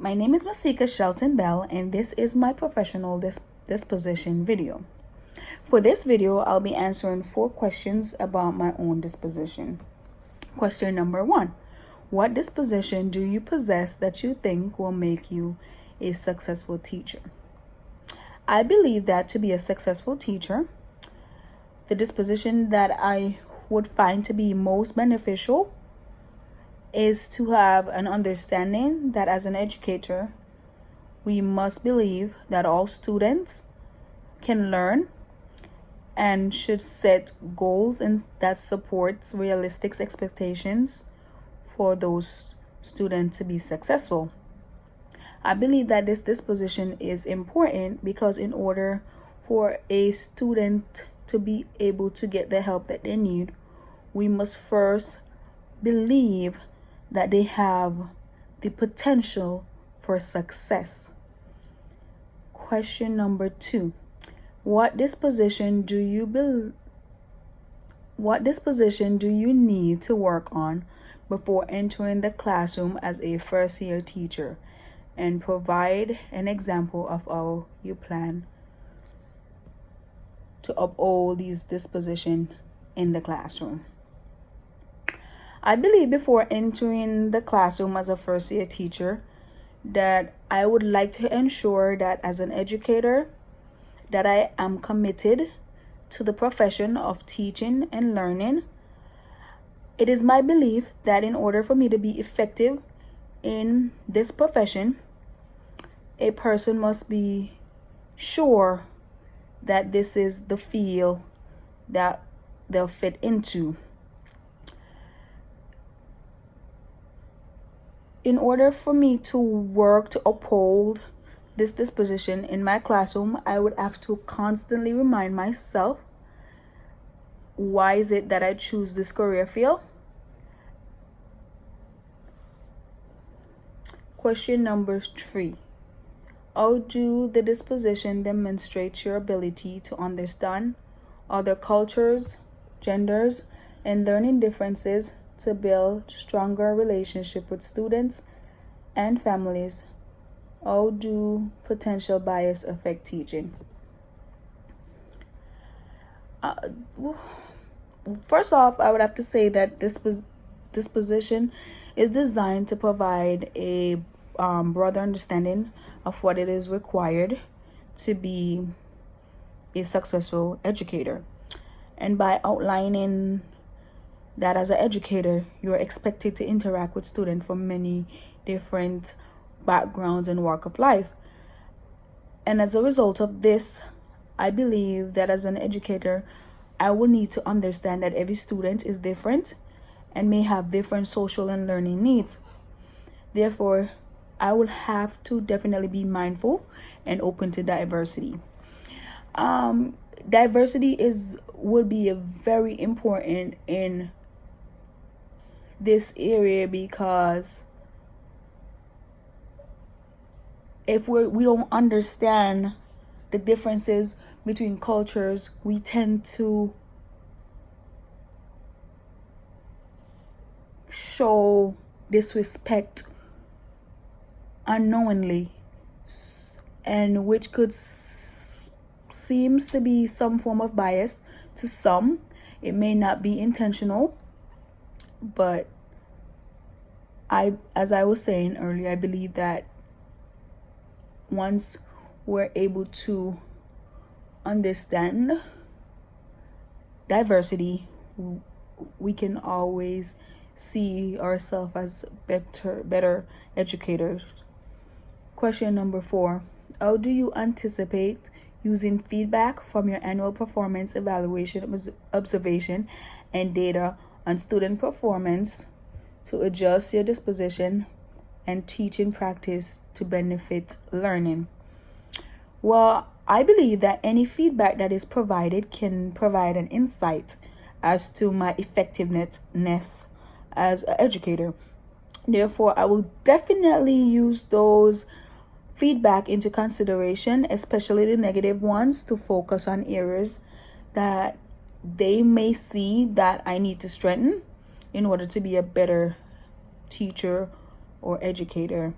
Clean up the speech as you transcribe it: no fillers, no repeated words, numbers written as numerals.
My name is Masika Shelton Bell, and this is my professional disposition video. For this video, I'll be answering 4 questions about my own disposition. Question number 1. What disposition do you possess that you think will make you a successful teacher? I believe that to be a successful teacher, the disposition that I would find to be most beneficial is to have an understanding that as an educator, we must believe that all students can learn and should set goals and that supports realistic expectations for those students to be successful. I believe that this disposition is important because in order for a student to be able to get the help that they need, we must first believe that they have the potential for success. Question number 2. What disposition do you need to work on before entering the classroom as a first-year teacher? And provide an example of how you plan to uphold these dispositions in the classroom. I believe before entering the classroom as a first-year teacher that I would like to ensure that as an educator that I am committed to the profession of teaching and learning. It is my belief that in order for me to be effective in this profession, a person must be sure that this is the field that they'll fit into. In order for me to work to uphold this disposition in my classroom, I would have to constantly remind myself, why is it that I choose this career field? Question number 3. How do the disposition demonstrate your ability to understand other cultures, genders, and learning differences to build stronger relationship with students and families? How do potential bias affect teaching? First off, I would have to say that this disposition is designed to provide a broader understanding of what it is required to be a successful educator. And by outlining that as an educator, you're expected to interact with students from many different backgrounds and walk of life. And as a result of this, I believe that as an educator, I will need to understand that every student is different and may have different social and learning needs. Therefore, I will have to definitely be mindful and open to diversity. Diversity would be very important in this area because if we don't understand the differences between cultures, we tend to show disrespect unknowingly, and which could seems to be some form of bias to some. It may not be intentional, but as I was saying earlier, I believe that once we're able to understand diversity, we can always see ourselves as better educators. Question number 4. How do you anticipate using feedback from your annual performance evaluation, observation, and data on student performance to adjust your disposition and teaching practice to benefit learning? Well, I believe that any feedback that is provided can provide an insight as to my effectiveness as an educator. Therefore, I will definitely use those feedback into consideration, especially the negative ones, to focus on areas that they may see that I need to strengthen in order to be a better teacher or educator